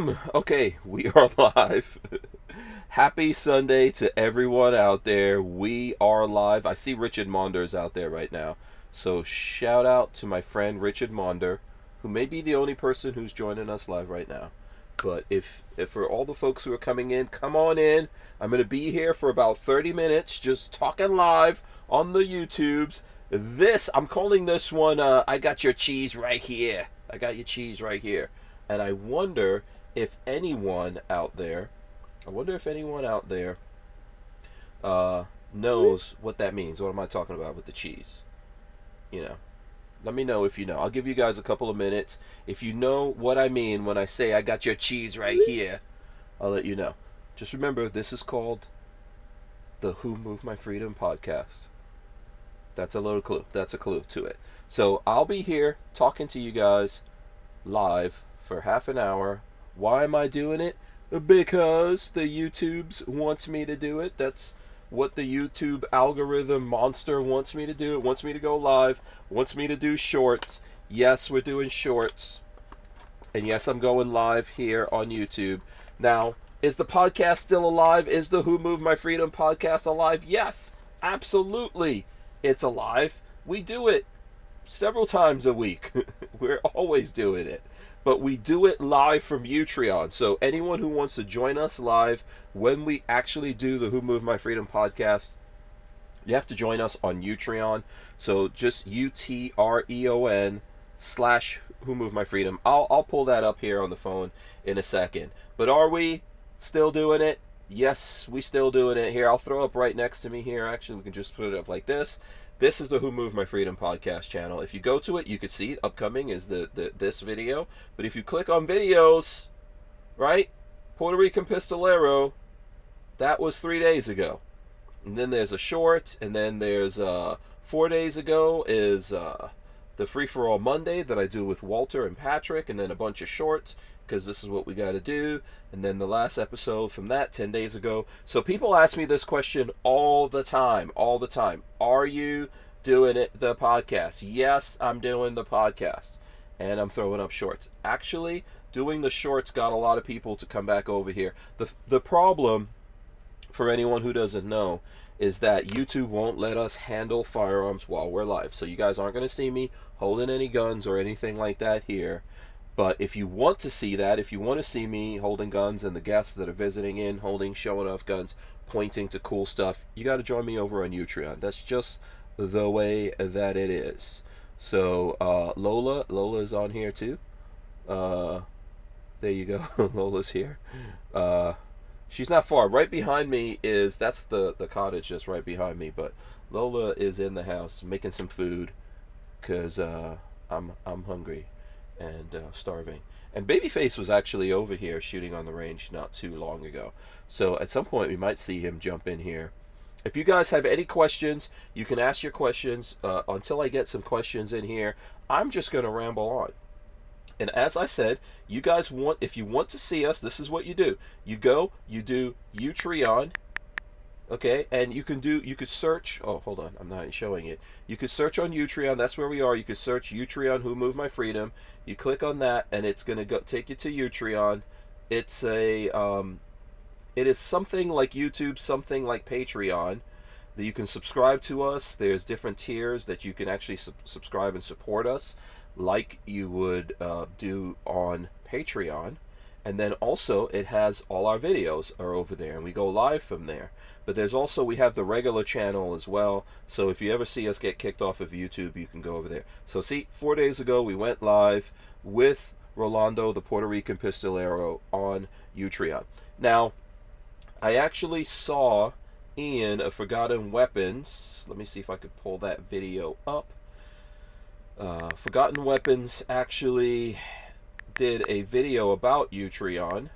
Boom! Okay, we are live. Happy Sunday to everyone out there. We are live. I see Richard Monders out there right now. So shout out to my friend Richard Monder, who may be the only person who's joining us live right now. But if for all the folks who are coming in, come on in. I'm going to be here for about 30 minutes just talking live on the YouTubes. I'm calling this one, I got your cheese right here. I got your cheese right here. And I wonder if anyone out there, knows what that means. What am I talking about with the cheese? You know, let me know if you know. I'll give you guys a couple of minutes. If you know what I mean when I say I got your cheese right here, I'll let you know. Just remember, this is called the Who Moved My Freedom podcast. That's a little clue. That's a clue to it. So I'll be here talking to you guys live for half an hour. Why am I doing it? Because the YouTubes wants me to do it. That's what the YouTube algorithm monster wants me to do. It wants me to go live, wants me to do shorts. Yes, we're doing shorts. And yes, I'm going live here on YouTube. Now, is the podcast still alive? Is the Who Moved My Freedom podcast alive? Yes, absolutely. It's alive. We do it several times a week. We're always doing it. But we do it live from Utreon. So anyone who wants to join us live when we actually do the Who Moved My Freedom podcast, you have to join us on Utreon. So just UTREON/Who Moved My Freedom. I'll pull that up here on the phone in a second. But are we still doing it? Yes, we still doing it here. I'll throw up right next to me here. Actually, we can just put it up like this. This is the Who Moved My Freedom podcast channel. If you go to it, you can see upcoming is this video. But if you click on videos, right? Puerto Rican Pistolero, that was 3 days ago. And then there's a short, and then there's 4 days ago is the Free For All Monday that I do with Walter and Patrick, and then a bunch of shorts, because this is what we got to do. And then the last episode from that 10 days ago. So people ask me this question all the time. Are you doing the podcast? Yes, I'm doing the podcast, and I'm throwing up shorts. Actually, doing the shorts got a lot of people to come back over here. The problem, for anyone who doesn't know, is that YouTube won't let us handle firearms while we're live. So you guys aren't going to see me holding any guns or anything like that here. But if you want to see that, if you want to see me holding guns and the guests that are visiting in holding, showing off guns, pointing to cool stuff, you got to join me over on Utreon. That's just the way that it is. So Lola's on here too. There you go. Lola's here. She's not far. Right behind me that's the cottage just right behind me. But Lola is in the house making some food because I'm hungry and starving. And Babyface was actually over here shooting on the range not too long ago. So at some point we might see him jump in here. If you guys have any questions, you can ask your questions until I get some questions in here. I'm just going to ramble on. And as I said, you guys if you want to see us, this is what you do. You go, you do Utreon. Okay, and you could search, oh, hold on, I'm not showing it. You could search on Utreon, that's where we are. You could search Utreon Who Moved My Freedom. You click on that, and it's going to take you to Utreon. It's it is something like YouTube, something like Patreon, that you can subscribe to us. There's different tiers that you can actually subscribe and support us, like you would do on Patreon. And then also it has all our videos are over there, and we go live from there. But there's also, we have the regular channel as well. So if you ever see us get kicked off of YouTube, you can go over there. So see, 4 days ago we went live with Rolando, the Puerto Rican Pistolero, on Utreon. Now, I actually saw in a Forgotten Weapons, let me see if I could pull that video up. Forgotten Weapons actually did a video about Utreon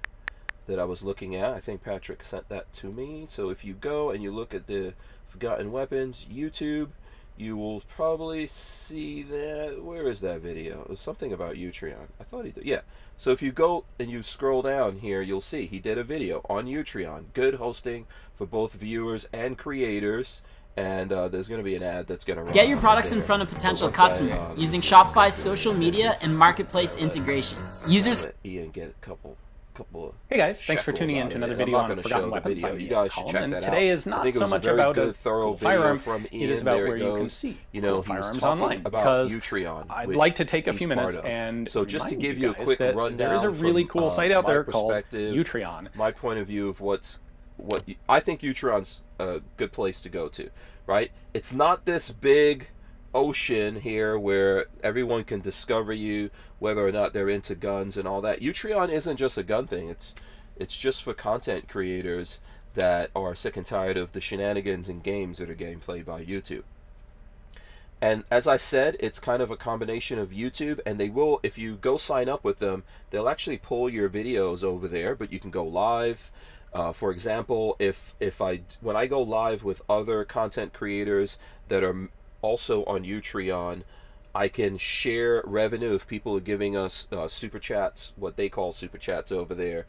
that I was looking at. I think Patrick sent that to me. So if you go and you look at the Forgotten Weapons YouTube, you will probably see that. Where is that video? It was something about Utreon. I thought he did. Yeah. So if you go and you scroll down here, you'll see he did a video on Utreon. Good hosting for both viewers and creators. And there's going to be an ad that's going to run. Get your products in front of potential customers using Shopify's social media and marketplace integrations. Users Ian, get a couple couple of Hey guys, thanks for shekels tuning in out to of another it. I'm video not on gonna forgotten show the weapons. video. I'm You guys should Colin, check and that today out. is I not think it so was a much very about good, a thorough cool video firearm. from Ian. It is about There where it you can goes. see You know, cool he was firearms talking online. about Because Utreon, I'd which like to take a he's few part minutes of. and So just to remind give you a guys quick that rundown, there is a really from, cool site out my there called perspective, Utreon. my point of view of I think Utreon's a good place to go to, right? It's not this big ocean here where everyone can discover you, whether or not they're into guns and all that. Utreon isn't just a gun thing. It's just for content creators that are sick and tired of the shenanigans and games that are getting played by YouTube. And as I said, it's kind of a combination of YouTube, and they will, if you go sign up with them, they'll actually pull your videos over there, but you can go live. For example, when I go live with other content creators that are also on Utreon, I can share revenue if people are giving us super chats, what they call super chats over there.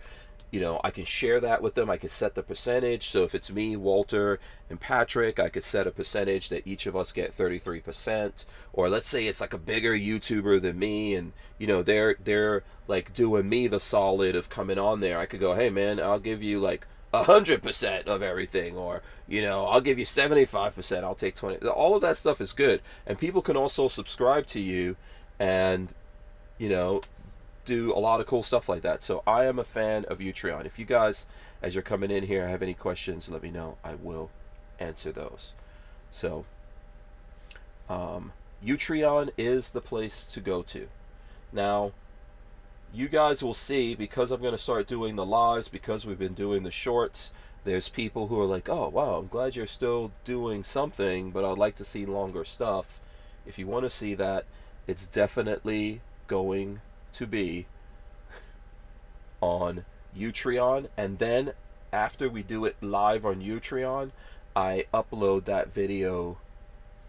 You know, I can share that with them. I can set the percentage. So if it's me, Walter, and Patrick, I could set a percentage that each of us get 33%. Or let's say it's like a bigger YouTuber than me, and you know they're like doing me the solid of coming on there. I could go, hey man, I'll give you like 100% of everything, or you know, I'll give you 75%. I'll take 20. All of that stuff is good, and people can also subscribe to you, and you know, do a lot of cool stuff like that. So I am a fan of Utreon. If you guys, as you're coming in here, have any questions, let me know. I will answer those. So Utreon is the place to go to. Now you guys will see, because I'm going to start doing the lives, because we've been doing the shorts, there's people who are like, oh wow, I'm glad you're still doing something, but I'd like to see longer stuff. If you want to see that, it's definitely going to be on Utreon, and then after we do it live on Utreon, I upload that video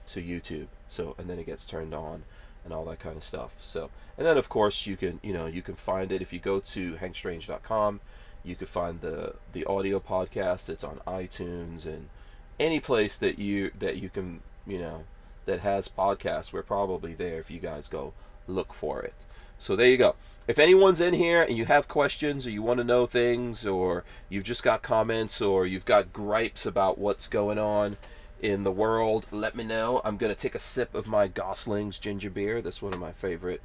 to YouTube. So, and then it gets turned on and all that kind of stuff. So, and then of course you can find it if you go to hankstrange.com. You can find the audio podcast. It's on iTunes and any place that you can, that has podcasts. We're probably there if you guys go look for it. So there you go. If anyone's in here and you have questions, or you want to know things, or you've just got comments, or you've got gripes about what's going on in the world, let me know. I'm going to take a sip of my Gosling's ginger beer. That's one of my favorite.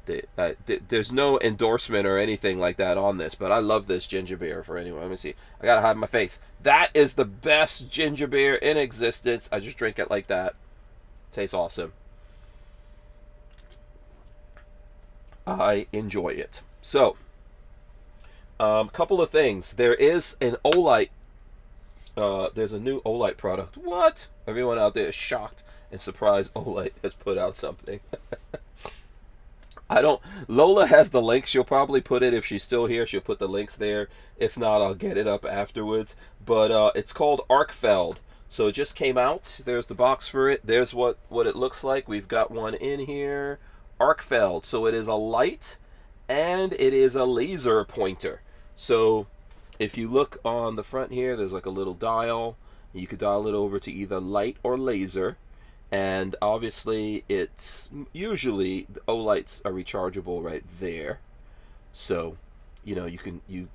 There's no endorsement or anything like that on this, but I love this ginger beer for anyone. Let me see. I got to hide my face. That is the best ginger beer in existence. I just drink it like that. Tastes awesome. I enjoy it. So, couple of things. There is an Olight. There's a new Olight product. What? Everyone out there is shocked and surprised Olight has put out something. Lola has the link. She'll probably put it, if she's still here, she'll put the links there. If not, I'll get it up afterwards. But it's called Arkfeld. So it just came out. There's the box for it. There's what it looks like. We've got one in here. Arkfeld. So it is a light and it is a laser pointer. So if you look on the front here, there's like a little dial. You could dial it over to either light or laser. And obviously it's usually the Olights are rechargeable right there. So, you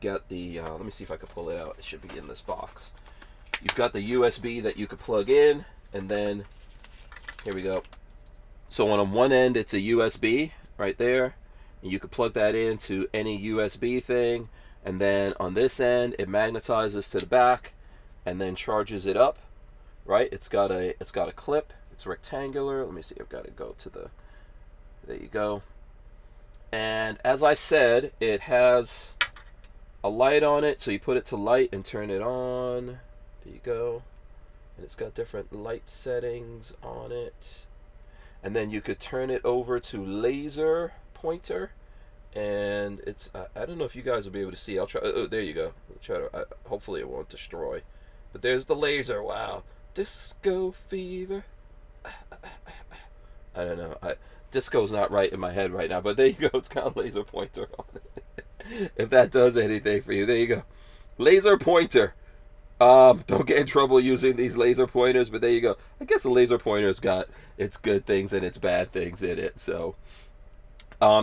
get the, let me see if I can pull it out. It should be in this box. You've got the USB that you could plug in, and then, here we go. So on one end, it's a USB right there, and you could plug that into any USB thing, and then on this end, it magnetizes to the back, and then charges it up, right? It's got a clip. It's rectangular. Let me see. I've got to go to the. There you go. And as I said, it has a light on it, so you put it to light and turn it on. There you go. And it's got different light settings on it. And then you could turn it over to laser pointer, and it's I don't know if you guys will be able to see. I'll try. Oh, there you go. I'll try to. Hopefully it won't destroy. But there's the laser. Wow, disco fever. I don't know. Disco's not right in my head right now. But there you go. It's got a laser pointer on it. If that does anything for you, there you go. Laser pointer. Don't get in trouble using these laser pointers, but there you go. I guess a laser pointer's got its good things and its bad things in it. So,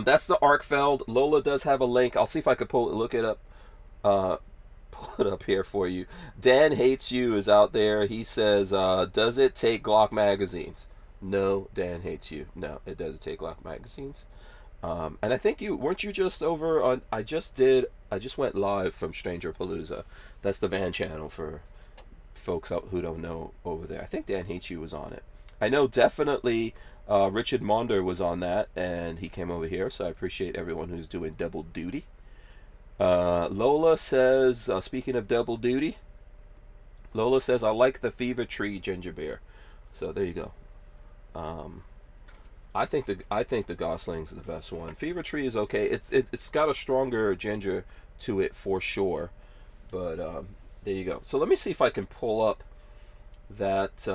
That's the Arkfeld. Lola does have a link. I'll see if I could look it up. Pull it up here for you. Dan Hates You is out there. He says, does it take Glock magazines? No, Dan Hates You. No, it doesn't take Glock magazines. And I think weren't you just over on, I just went live from Stranger Palooza. That's the Van channel for folks out who don't know over there. I think Dan Hates You was on it. I know definitely Richard Monder was on that, and he came over here, so I appreciate everyone who's doing double duty. Lola says, speaking of double duty, Lola says, I like the Fever Tree ginger beer. So there you go. I think the Gosling's the best one. Fever Tree is okay. It's got a stronger ginger to it for sure. But there you go. So let me see if I can pull up that.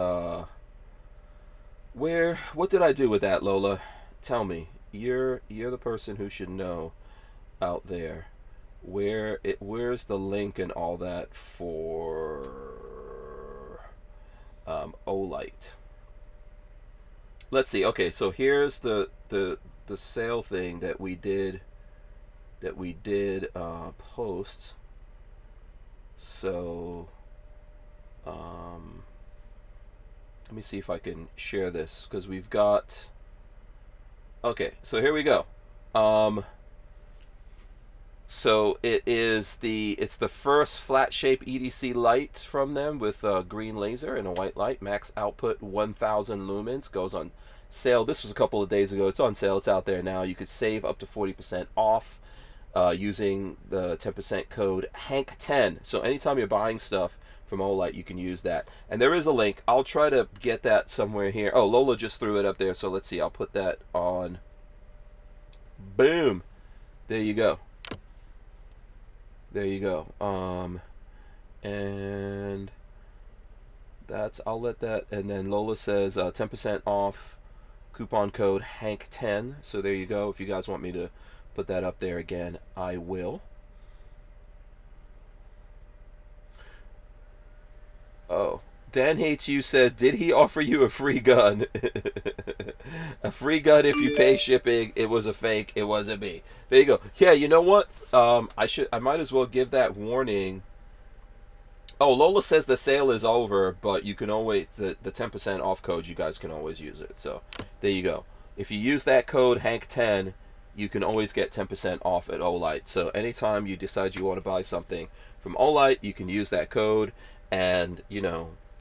What did I do with that, Lola? Tell me. You're the person who should know out there. Where's the link and all that for Olight? Let's see. Okay, so here's the sale thing that we did post. So let me see if I can share this, because we've got. Okay, so here we go. So it's the first flat shape EDC light from them with a green laser and a white light. Max output 1,000 lumens. Goes on sale. This was a couple of days ago. It's on sale. It's out there now. You could save up to 40% off using the 10% code HANK10. So anytime you're buying stuff from Olight, you can use that. And there is a link. I'll try to get that somewhere here. Oh, Lola just threw it up there. So let's see. I'll put that on. Boom. There you go. There you go. And I'll let that, and then Lola says 10% off, coupon code HANK10. So there you go. If you guys want me to put that up there again, I will. Oh, Dan Hates You says, did he offer you a free gun? A free gun if you pay shipping. It was a fake. It wasn't me. There you go. Yeah, you know what? I might as well give that warning. Oh, Lola says the sale is over, but you can always, the 10% off code, you guys can always use it. So there you go. If you use that code HANK10, you can always get 10% off at Olight. So anytime you decide you want to buy something from Olight, you can use that code, and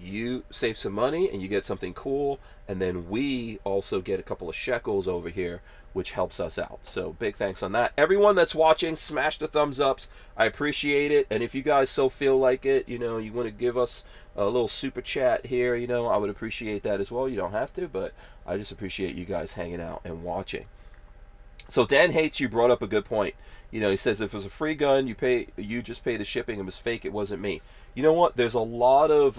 you save some money and you get something cool, and then we also get a couple of shekels over here, which helps us out. So big thanks on that. Everyone that's watching, smash the thumbs ups. I appreciate it. And if you guys so feel like it, you want to give us a little super chat here, I would appreciate that as well. You don't have to, but I just appreciate you guys hanging out and watching. So Dan Hates You brought up a good point. He says if it was a free gun, you just pay the shipping. It was fake. It wasn't me. You know what? There's a lot of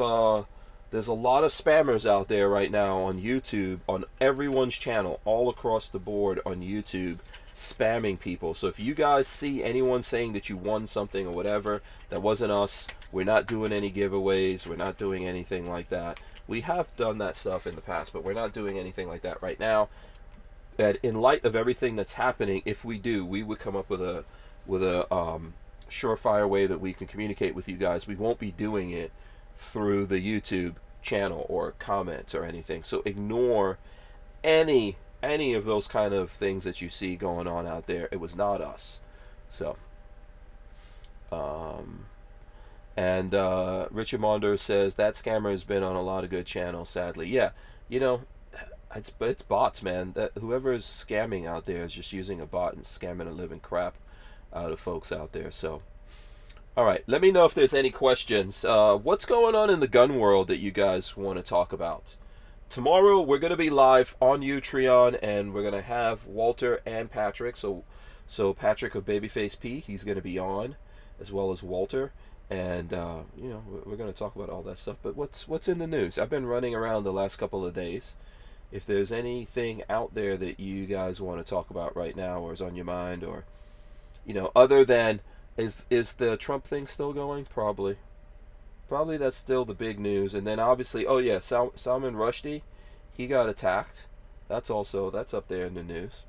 spammers out there right now on YouTube, on everyone's channel, all across the board on YouTube, spamming people. So if you guys see anyone saying that you won something or whatever, that wasn't us. We're not doing any giveaways. We're not doing anything like that. We have done that stuff in the past, but we're not doing anything like that right now. That in light of everything that's happening, if we do, we would come up with a surefire way that we can communicate with you guys. We won't be doing it through the YouTube channel or comments or anything. So ignore any of those kind of things that you see going on out there. It was not us. So and Richard Monder says that scammer has been on a lot of good channels, sadly. Yeah, it's bots, man. That whoever is scamming out there is just using a bot and scamming the living crap out of folks out there. So all right, let me know if there's any questions. What's going on in the gun world that you guys want to talk about? Tomorrow we're going to be live on Utreon, and we're going to have Walter and Patrick. So Patrick of Babyface P, he's going to be on, as well as Walter, and we're going to talk about all that stuff. But what's in the news? I've been running around the last couple of days. If there's anything out there that you guys want to talk about right now, or is on your mind, or other than is the Trump thing still going? Probably that's still the big news. And then obviously, oh yeah, Salman Rushdie, he got attacked. That's up there in the news.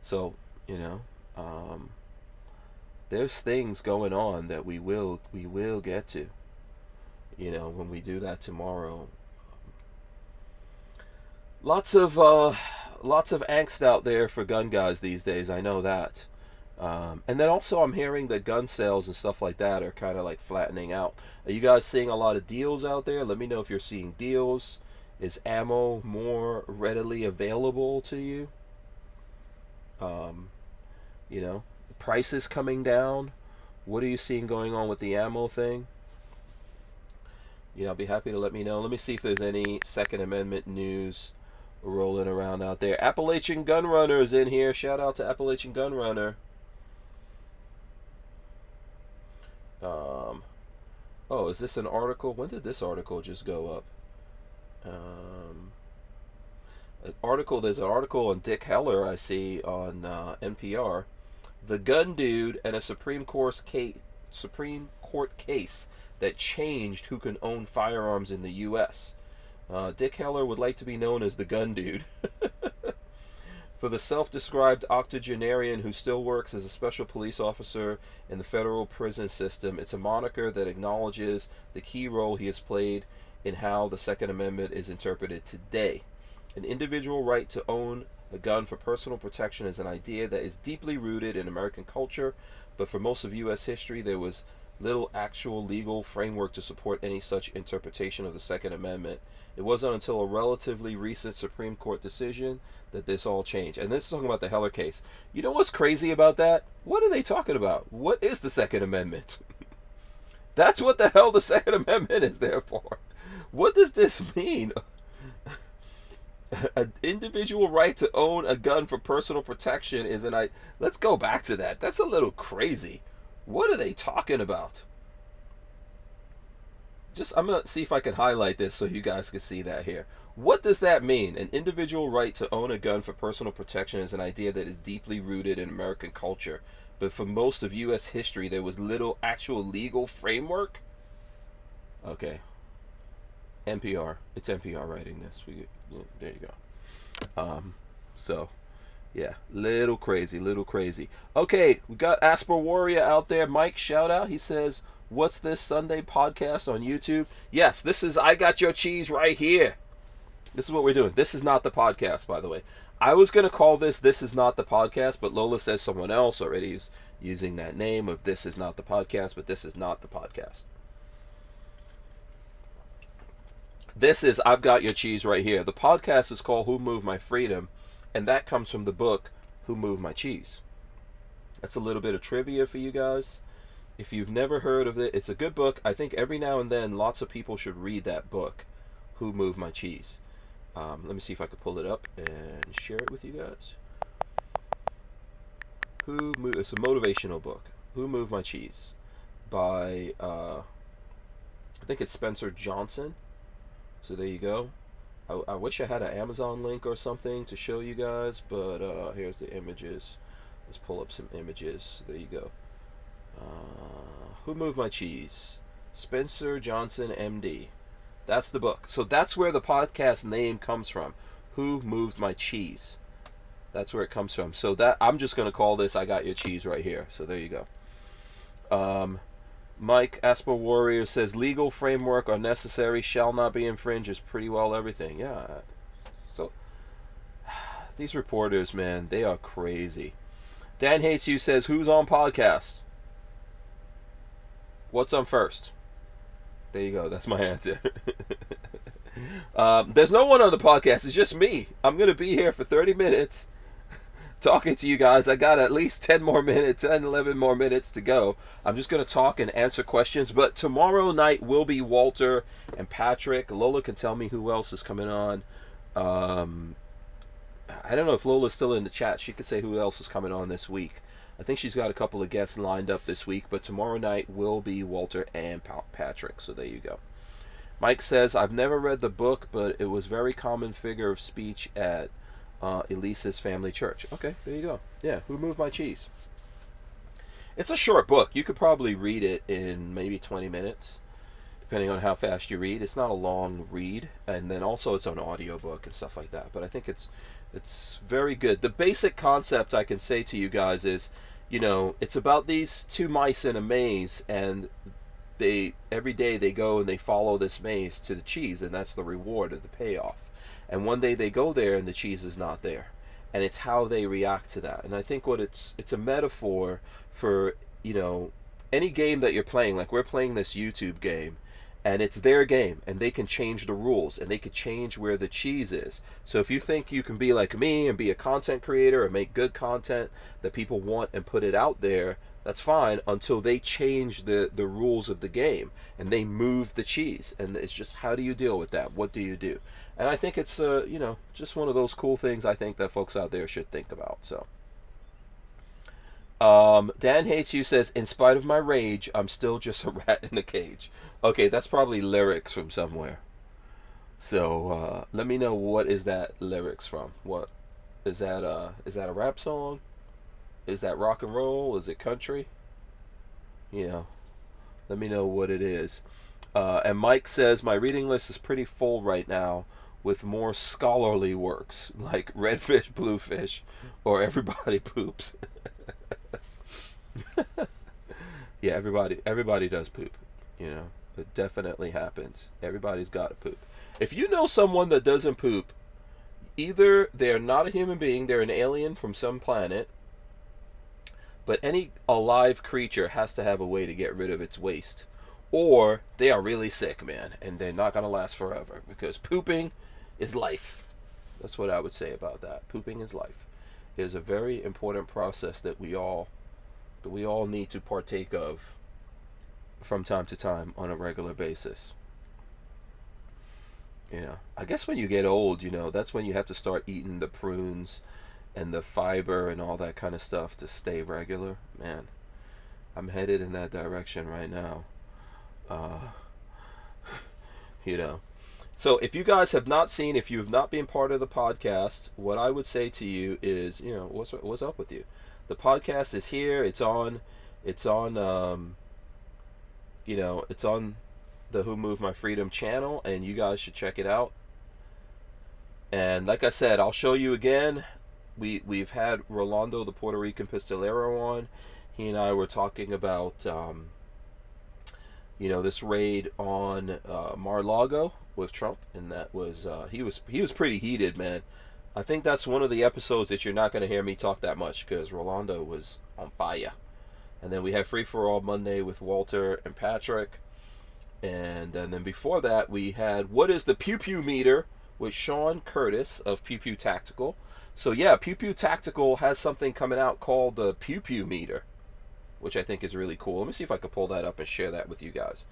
So, there's things going on that we will get to, when we do that tomorrow. Lots of angst out there for gun guys these days. I know that. And then also I'm hearing that gun sales and stuff like that are kind of like flattening out. Are you guys seeing a lot of deals out there? Let me know if you're seeing deals. Is ammo more readily available to you? Prices coming down. What are you seeing going on with the ammo thing? I'll be happy to let me know. Let me see if there's any Second Amendment news rolling around out there. Appalachian Gun Runner is in here. Shout out to Appalachian Gun Runner. Oh, is this an article? When did this article just go up? There's an article on Dick Heller I see on NPR. The gun dude and a Supreme Court case that changed who can own firearms in the U.S. Dick Heller would like to be known as the gun dude. For the self-described octogenarian who still works as a special police officer in the federal prison system, it's a moniker that acknowledges the key role he has played in how the Second Amendment is interpreted today. An individual right to own a gun for personal protection is an idea that is deeply rooted in American culture, but for most of U.S. history there was little actual legal framework to support any such interpretation of the Second Amendment. It wasn't until a relatively recent Supreme Court decision that this all changed. And this is talking about the Heller case. You know what's crazy about that? What are they talking about? What is the Second Amendment? That's what the hell the Second Amendment is there for. What does this mean? An individual right to own a gun for personal protection is let's go back to that. That's a little crazy. What are they talking about? I'm going to see if I can highlight this so you guys can see that here. What does that mean? An individual right to own a gun for personal protection is an idea that is deeply rooted in American culture, but for most of U.S. history there was little actual legal framework? Okay. NPR. It's NPR writing this. There you go. Yeah, little crazy. Okay, we got Asper Warrior out there. Mike, shout out. He says, "What's this Sunday podcast on YouTube?" Yes, this is I Got Your Cheese right here. This is what we're doing. This is not the podcast, by the way. I was going to call This Is Not the Podcast, but Lola says someone else already is using that name of This Is Not the Podcast, but this is not the podcast. This is I've Got Your Cheese right here. The podcast is called Who Moved My Freedom, and that comes from the book Who Moved My Cheese. That's a little bit of trivia for you guys. If you've never heard of it, it's a good book. I think every now and then lots of people should read that book, Who Moved My Cheese. Let me see if I can pull it up and share it with you guys. It's a motivational book. Who Moved My Cheese by I think it's Spencer Johnson. So there you go. I wish I had an Amazon link or something to show you guys, but here's the images. Let's pull up some images. There you go. Who Moved My Cheese? Spencer Johnson, MD. That's the book. So that's where the podcast name comes from. Who Moved My Cheese? That's where it comes from. So that I'm just going to call this I Got Your Cheese right here. So there you go. Mike Asper Warrior says legal framework are necessary, shall not be infringed is pretty well everything. Yeah. So these reporters, man, they are crazy. Dan Hates You says who's on podcast? What's on first? There you go. That's my answer. There's no one on the podcast. It's just me. I'm going to be here for 30 minutes talking to you guys. I got at least 10, 11 more minutes to go. I'm just going to talk and answer questions. But tomorrow night will be Walter and Patrick. Lola can tell me who else is coming on. I don't know if Lola's still in the chat. She could say who else is coming on this week. I think she's got a couple of guests lined up this week, but tomorrow night will be Walter and Patrick, so there you go. Mike says, I've never read the book, but it was very common figure of speech at Elise's family church. Okay, there you go. Yeah, Who Moved My Cheese? It's a short book. You could probably read it in maybe 20 minutes, depending on how fast you read. It's not a long read, and then also it's an audio book and stuff like that, but I think it's It's very good. The basic concept I can say to you guys is, it's about these two mice in a maze, and they every day they go and they follow this maze to the cheese, and that's the reward of the payoff. And one day they go there and the cheese is not there, and it's how they react to that. And I think what it's a metaphor for any game that you're playing. Like, we're playing this YouTube game, and it's their game, and they can change the rules, and they can change where the cheese is. So if you think you can be like me and be a content creator and make good content that people want and put it out there, that's fine, until they change the rules of the game and they move the cheese. And it's just, how do you deal with that? What do you do? And I think it's just one of those cool things I think that folks out there should think about. So Dan Hates You says, in spite of my rage, I'm still just a rat in a cage. Okay, that's probably lyrics from somewhere. So let me know, what is that lyrics from? What is that? Is that a rap song? Is that rock and roll? Is it country? Let me know what it is. And Mike says, my reading list is pretty full right now with more scholarly works like Redfish, Bluefish, or Everybody Poops. Yeah, everybody does poop. It definitely happens. Everybody's got to poop. If you know someone that doesn't poop, either they're not a human being, they're an alien from some planet, but any alive creature has to have a way to get rid of its waste, or they are really sick, man, and they're not going to last forever, because pooping is life. That's what I would say about that. Pooping is life. It is a very important process that we all need to partake of from time to time on a regular basis. I guess when you get old, that's when you have to start eating the prunes and the fiber and all that kind of stuff to stay regular. Man, I'm headed in that direction right now. So if you guys have not seen, if you have not been part of the podcast, what I would say to you is, what's up with you? The podcast is here. It's on it's on the Who Moved My Freedom channel, and you guys should check it out. And like I said, I'll show you again. We've had Rolando, the Puerto Rican pistolero, on. He and I were talking about this raid on Mar-a-Lago with Trump, and that was he was pretty heated, man. I think that's one of the episodes that you're not going to hear me talk that much, because Rolando was on fire. And then we had Free for All Monday with Walter and Patrick. And then before that, we had What is the Pew Pew Meter with Sean Curtis of Pew Pew Tactical. So yeah, Pew Pew Tactical has something coming out called the Pew Pew Meter, which I think is really cool. Let me see if I can pull that up and share that with you guys.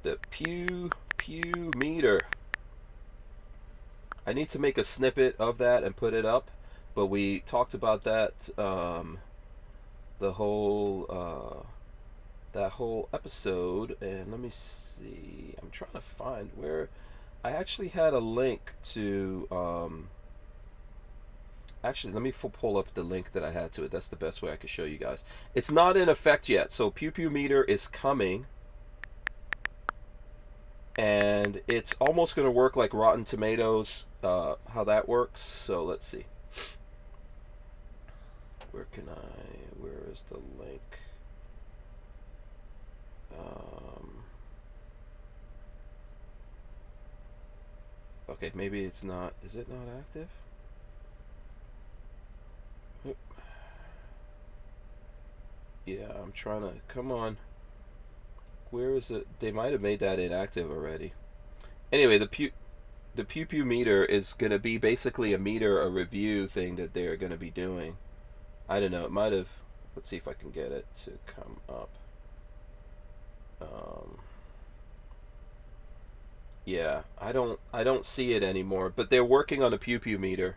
The Pew Pew Meter. I need to make a snippet of that and put it up, but we talked about that that whole episode. And let me see, I'm trying to find where I actually had a link to actually, let me pull up the link that I had to it. That's the best way I could show you guys. It's not in effect yet, so Pew Pew Meter is coming, and it's almost going to work like Rotten Tomatoes, how that works. So let's see. Where is the link? Okay, maybe it's not. Is it not active? Yeah, I'm trying to. Come on. Where is it? They might have made that inactive already. Anyway, the Pew Pew Meter is going to be basically a review thing that they're going to be doing. I don't know. It might have. Let's see if I can get it to come up. Yeah, I don't see it anymore. But they're working on a Pew Pew Meter,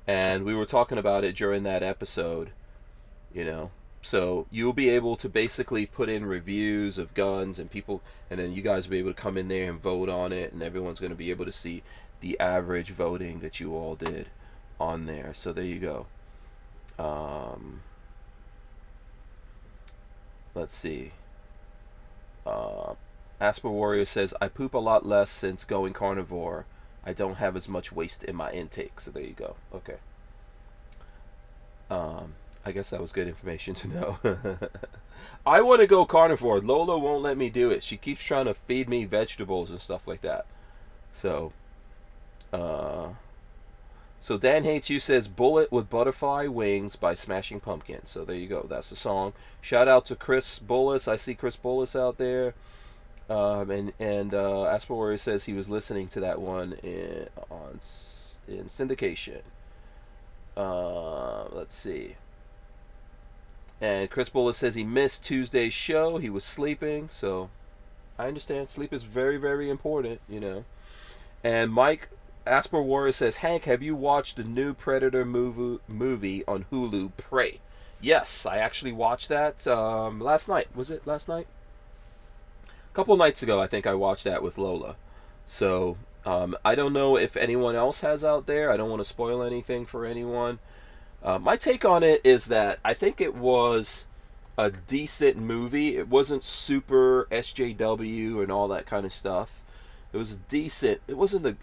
and we were talking about it during that episode. So you'll be able to basically put in reviews of guns and people, and then you guys will be able to come in there and vote on it, and everyone's going to be able to see the average voting that you all did on there. So there you go. Let's see. Asper Warrior says, I poop a lot less since going carnivore. I don't have as much waste in my intake. So there you go. Okay. I guess that was good information to know. I want to go carnivore. Lola won't let me do it. She keeps trying to feed me vegetables and stuff like that. So, so Dan Hates You says Bullet with Butterfly Wings by Smashing Pumpkins. So there you go. That's the song. Shout out to Chris Bullis. I see Chris Bullis out there. And Asper Warrior says he was listening to that one in syndication. Let's see. And Chris Bullis says he missed Tuesday's show. He was sleeping. So I understand. Sleep is very, very important, you know. And Mike Asper Warrior says, Hank, have you watched the new Predator movie on Hulu, Prey? Yes, I actually watched that last night. Was it last night? A couple nights ago, I think I watched that with Lola. So I don't know if anyone else has out there. I don't want to spoil anything for anyone. My take on it is that I think it was a decent movie. It wasn't super SJW and all that kind of stuff. It was decent. It wasn't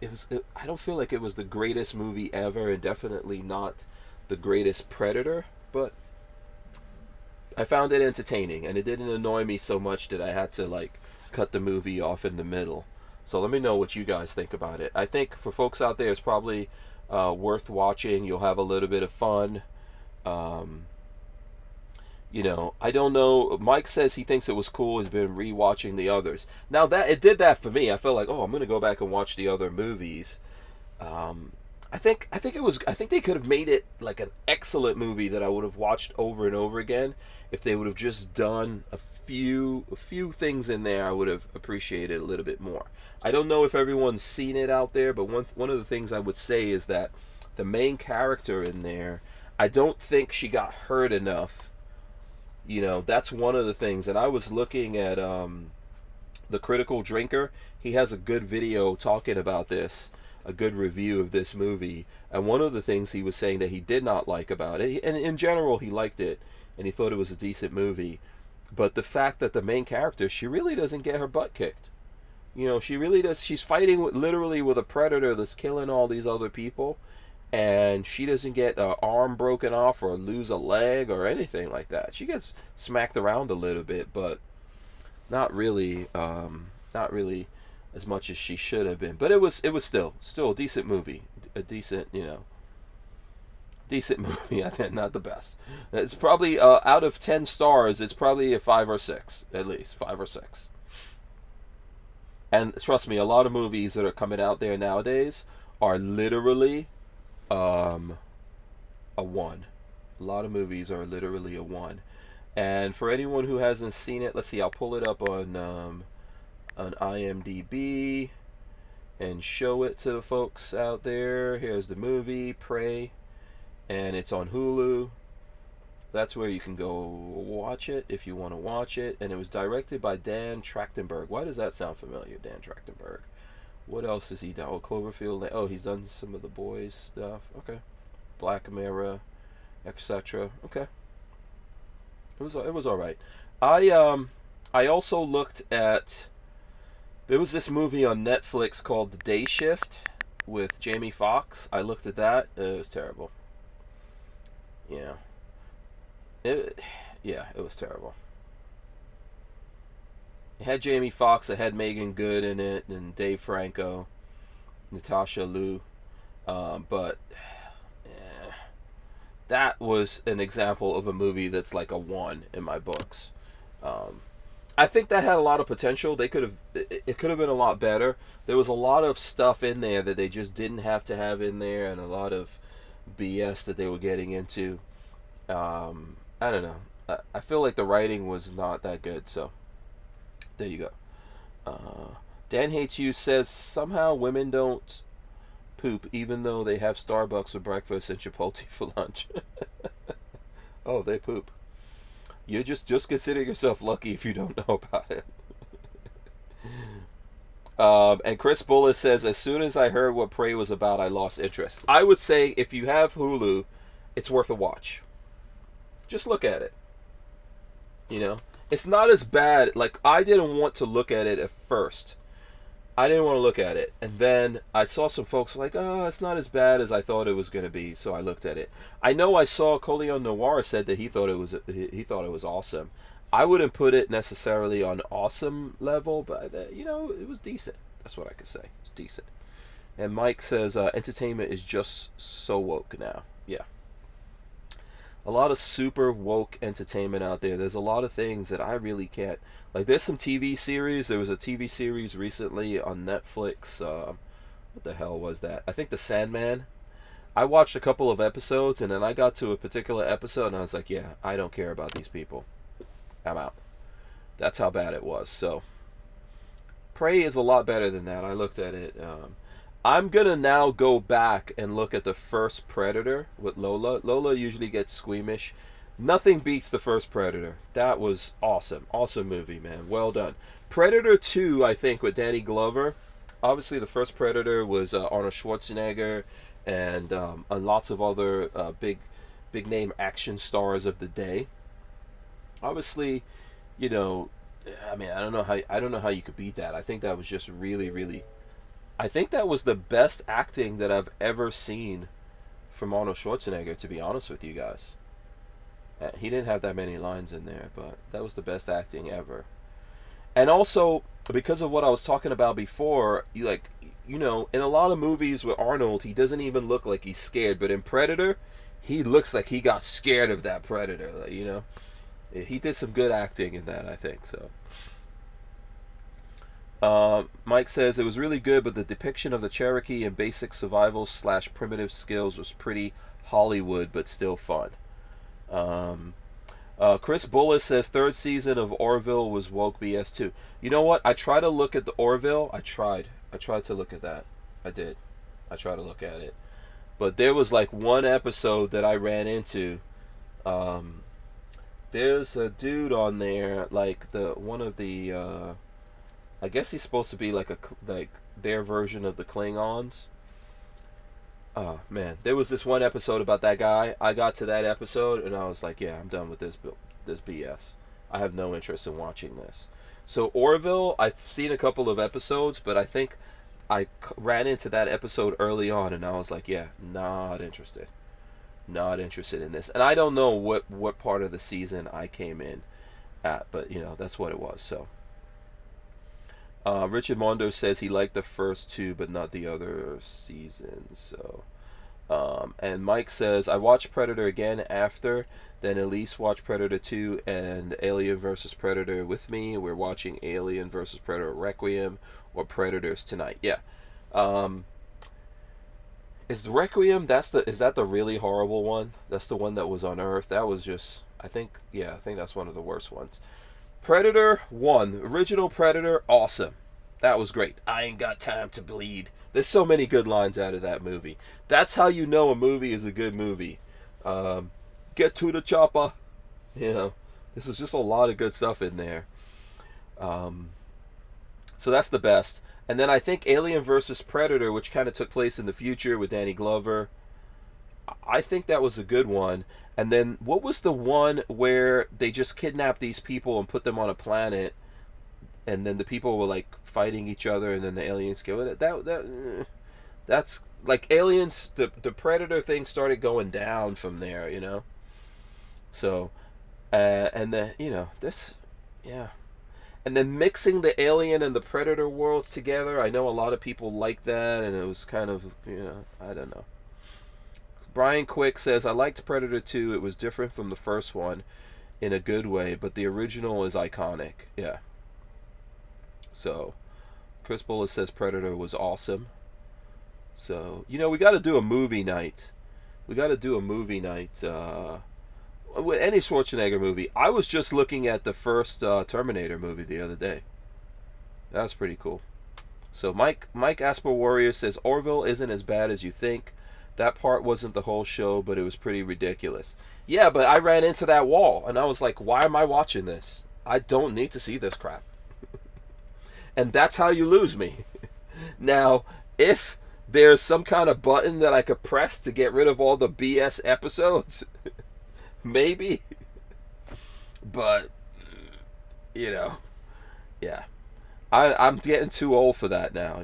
I don't feel like it was the greatest movie ever, and definitely not the greatest Predator, but I found it entertaining, and it didn't annoy me so much that I had to like cut the movie off in the middle. So let me know what you guys think about it. I think for folks out there, it's probably worth watching. You'll have a little bit of fun. You know, I don't know. Mike says he thinks it was cool. He's been rewatching the others. Now that it did that for me, I felt like, oh, I'm gonna go back and watch the other movies. I think they could have made it like an excellent movie that I would have watched over and over again if they would have just done a few things in there. I would have appreciated a little bit more. I don't know if everyone's seen it out there, but one of the things I would say is that the main character in there, I don't think she got hurt enough. You know, that's one of the things. And I was looking at The Critical Drinker. He has a good video talking about this, a good review of this movie. And one of the things he was saying that he did not like about it, and in general he liked it, and he thought it was a decent movie, but the fact that the main character, she really doesn't get her butt kicked. You know, she really does. She's fighting literally with a predator that's killing all these other people, and she doesn't get an arm broken off or lose a leg or anything like that. She gets smacked around a little bit, but not really as much as she should have been. But it was still a decent movie, a decent movie. I think not the best. It's probably out of 10 stars, it's probably a 5 or 6, at least 5 or 6. And trust me, a lot of movies that are coming out there nowadays are literally a 1. A lot of movies are literally a 1. And for anyone who hasn't seen it, let's see, I'll pull it up on IMDb and show it to the folks out there. Here's the movie, Prey, and it's on Hulu. That's where you can go watch it if you want to watch it. And it was directed by Dan Trachtenberg. Why does that sound familiar, Dan Trachtenberg? What else has he done? Oh, Cloverfield. Oh, he's done some of the boys stuff. Okay. Black Mirror, etc. Okay. It was all right. I also looked at, there was this movie on Netflix called The Day Shift with Jamie Foxx. I looked at that. It was terrible. Yeah. It was terrible. It had Jamie Foxx, it had Megan Good in it, and Dave Franco, Natasha Liu, but that was an example of a movie that's like a 1 in my books. I think that had a lot of potential. It could have been a lot better. There was a lot of stuff in there that they just didn't have to have in there, and a lot of BS that they were getting into. I don't know. I feel like the writing was not that good, so there you go. Dan Hates You says somehow women don't poop even though they have Starbucks for breakfast and Chipotle for lunch. Oh, they poop. You just consider yourself lucky if you don't know about it. And Chris Bullis says, as soon as I heard what Prey was about, I lost interest. I would say if you have Hulu, it's worth a watch. Just look at it. You know, it's not as bad. Like, I didn't want to look at it at first I didn't want to look at it. And then I saw some folks like, oh, it's not as bad as I thought it was going to be. So I looked at it. I know I saw Coleon Noir said that he thought it was awesome. I wouldn't put it necessarily on awesome level, but it was decent. That's what I could say. It's decent. And Mike says entertainment is just so woke now. Yeah. A lot of super woke entertainment out there. There's a lot of things that I really can't. Like, there's some TV series. There was a TV series recently on Netflix. What the hell was that? I think The Sandman. I watched a couple of episodes, and then I got to a particular episode, and I was like, yeah, I don't care about these people. I'm out. That's how bad it was. So, Prey is a lot better than that. I looked at it. I'm going to now go back and look at the first Predator with Lola. Lola usually gets squeamish. Nothing beats the first Predator. That was awesome. Awesome movie, man. Well done. Predator 2, I think, with Danny Glover. Obviously, the first Predator was Arnold Schwarzenegger and lots of other big name action stars of the day. Obviously, I don't know how you could beat that. I think that was just really, really. I think that was the best acting that I've ever seen from Arnold Schwarzenegger, to be honest with you guys. He didn't have that many lines in there, but that was the best acting ever. And also, because of what I was talking about before, in a lot of movies with Arnold, he doesn't even look like he's scared. But in Predator, he looks like he got scared of that Predator, He did some good acting in that, I think, so. Mike says it was really good, but the depiction of the Cherokee and basic survival / primitive skills was pretty Hollywood, but still fun. Chris Bullis says third season of Orville was woke BS too. You know what? I tried to look at the Orville. I tried to look at that. I did. I tried to look at it, but there was like one episode that I ran into. There's a dude on there, like one of the. I guess he's supposed to be like their version of the Klingons. Oh man, there was this one episode about that guy. I got to that episode and I was like, yeah, I'm done with this BS. I have no interest in watching this. So Orville, I've seen a couple of episodes, but I think I ran into that episode early on and I was like, yeah, not interested. Not interested in this. And I don't know what part of the season I came in at, but that's what it was. So Richard Mondo says he liked the first two, but not the other seasons. So, and Mike says I watched Predator again after. Then Elise watched Predator 2 and Alien vs Predator with me. We're watching Alien vs Predator Requiem or Predators tonight. Yeah. Is the Requiem? Is that the really horrible one? That's the one that was on Earth. That was just. I think that's one of the worst ones. Predator 1, original Predator, awesome. That was great. I ain't got time to bleed. There's so many good lines out of that movie. That's how you know a movie is a good movie. Get to the chopper. This is just a lot of good stuff in there. So that's the best. And then I think Alien vs. Predator, which kind of took place in the future with Danny Glover, I think that was a good one. And then what was the one where they just kidnapped these people and put them on a planet, and then the people were like fighting each other, and then the aliens killed it? That's like Aliens. The Predator thing started going down from there, So, and then this, yeah, and then mixing the Alien and the Predator worlds together. I know a lot of people like that, and it was kind of I don't know. Brian Quick says, I liked Predator 2. It was different from the first one in a good way, but the original is iconic. Yeah. So, Chris Bullis says Predator was awesome. So, we got to do a movie night. With any Schwarzenegger movie. I was just looking at the first Terminator movie the other day. That was pretty cool. So, Mike Asper Warrior says, Orville isn't as bad as you think. That part wasn't the whole show, but it was pretty ridiculous. Yeah, but I ran into that wall, and I was like, why am I watching this? I don't need to see this crap. And that's how you lose me. Now, if there's some kind of button that I could press to get rid of all the BS episodes, maybe. But, yeah. I'm getting too old for that now,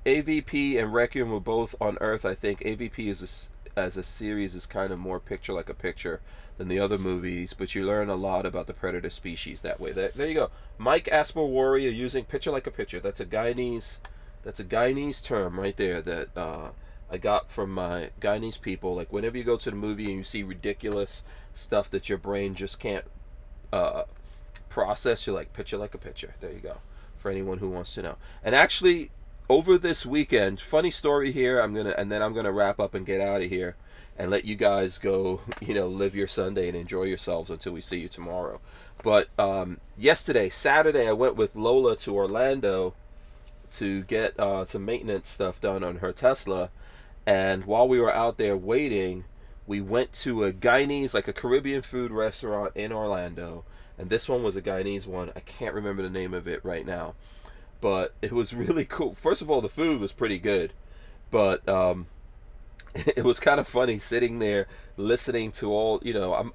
AVP and Requiem were both on Earth. I think AVP as a series is kind of more picture like a picture than the other movies, but you learn a lot about the predator species that way. There you go. Mike Asper Warrior using picture like a picture. That's a Guyanese term right there that I got from my Guyanese people. Like whenever you go to the movie and you see ridiculous stuff that your brain just can't process, you're like, picture like a picture. There you go. For anyone who wants to know. And actually, over this weekend, funny story here, and then I'm gonna wrap up and get out of here and let you guys go, live your Sunday and enjoy yourselves until we see you tomorrow. But yesterday, Saturday, I went with Lola to Orlando to get some maintenance stuff done on her Tesla. And while we were out there waiting, we went to a Guyanese, like a Caribbean food restaurant in Orlando. And this one was a Guyanese one. I can't remember the name of it right now. But it was really cool. First of all, the food was pretty good. But it was kind of funny sitting there listening to all,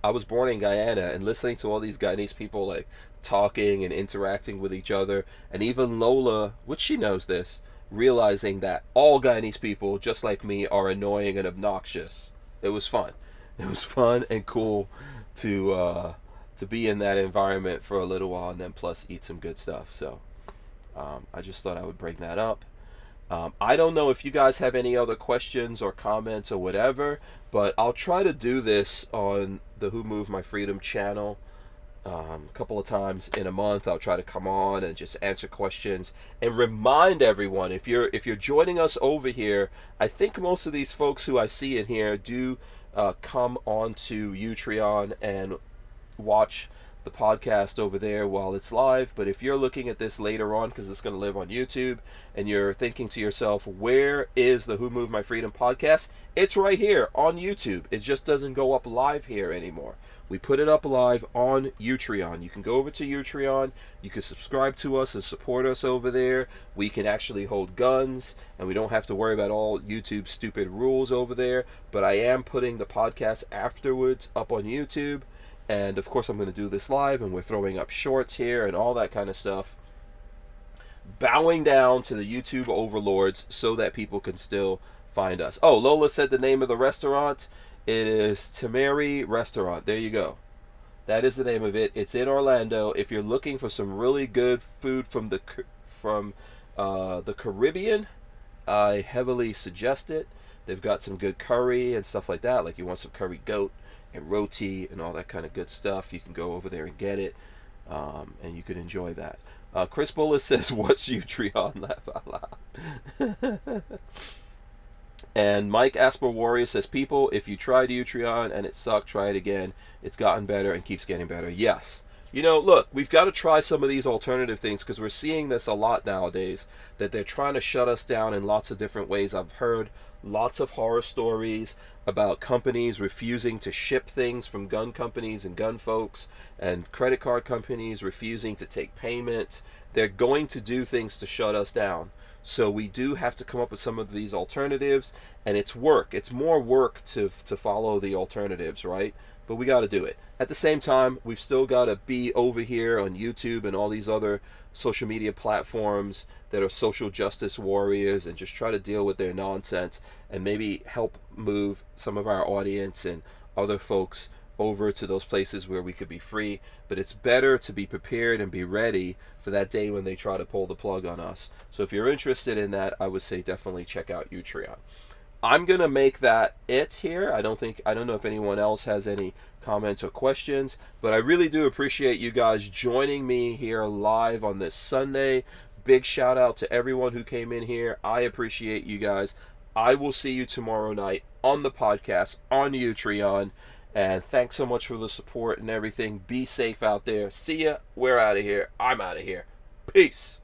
I was born in Guyana, and listening to all these Guyanese people like talking and interacting with each other. And even Lola, which she knows this, realizing that all Guyanese people, just like me, are annoying and obnoxious. It was fun. It was fun and cool to be in that environment for a little while, and then plus eat some good stuff. So I just thought I would bring that up. I don't know if you guys have any other questions or comments or whatever, but I'll try to do this on the Who Moved My Freedom channel a couple of times in a month. I'll try to come on and just answer questions and remind everyone, if you're joining us over here, I think most of these folks who I see in here do come on to Utreon and watch the podcast over there while it's live. But if you're looking at this later on, because it's going to live on YouTube, and you're thinking to yourself, where is the Who Moved My Freedom podcast? It's right here on YouTube. It just doesn't go up live here anymore. We put it up live on Utreon. You can go over to Utreon. You can subscribe to us and support us over there. We can actually hold guns, and we don't have to worry about all YouTube's stupid rules over there. But I am putting the podcast afterwards up on YouTube. And of course I'm going to do this live, and we're throwing up shorts here and all that kind of stuff. Bowing down to the YouTube overlords so that people can still find us. Oh, Lola said the name of the restaurant. It is Tamari Restaurant. There you go. That is the name of it. It's in Orlando. If you're looking for some really good food from the Caribbean, I heavily suggest it. They've got some good curry and stuff like that. Like you want some curry goat and roti and all that kind of good stuff, you can go over there and get it, and you can enjoy that. Chris Bullis says, what's Utreon? Laugh out loud. And Mike Asper Warrior says, people, if you tried Utreon and it sucked, try it again. It's gotten better and keeps getting better. Yes. Look, we've got to try some of these alternative things, because we're seeing this a lot nowadays, that they're trying to shut us down in lots of different ways. I've heard lots of horror stories about companies refusing to ship things from gun companies and gun folks, and credit card companies refusing to take payments. They're going to do things to shut us down. So we do have to come up with some of these alternatives, and it's work. It's more work to follow the alternatives, right? But we got to do it. At the same time, we've still got to be over here on YouTube and all these other social media platforms that are social justice warriors, and just try to deal with their nonsense and maybe help move some of our audience and other folks over to those places where we could be free. But it's better to be prepared and be ready for that day when they try to pull the plug on us. So if you're interested in that, I would say definitely check out Utreon. I'm gonna make that it here. I don't know if anyone else has any comments or questions, but I really do appreciate you guys joining me here live on this Sunday. Big shout out to everyone who came in here. I appreciate you guys. I will see you tomorrow night on the podcast on Utreon. And thanks so much for the support and everything. Be safe out there. See ya. We're out of here. I'm out of here. Peace.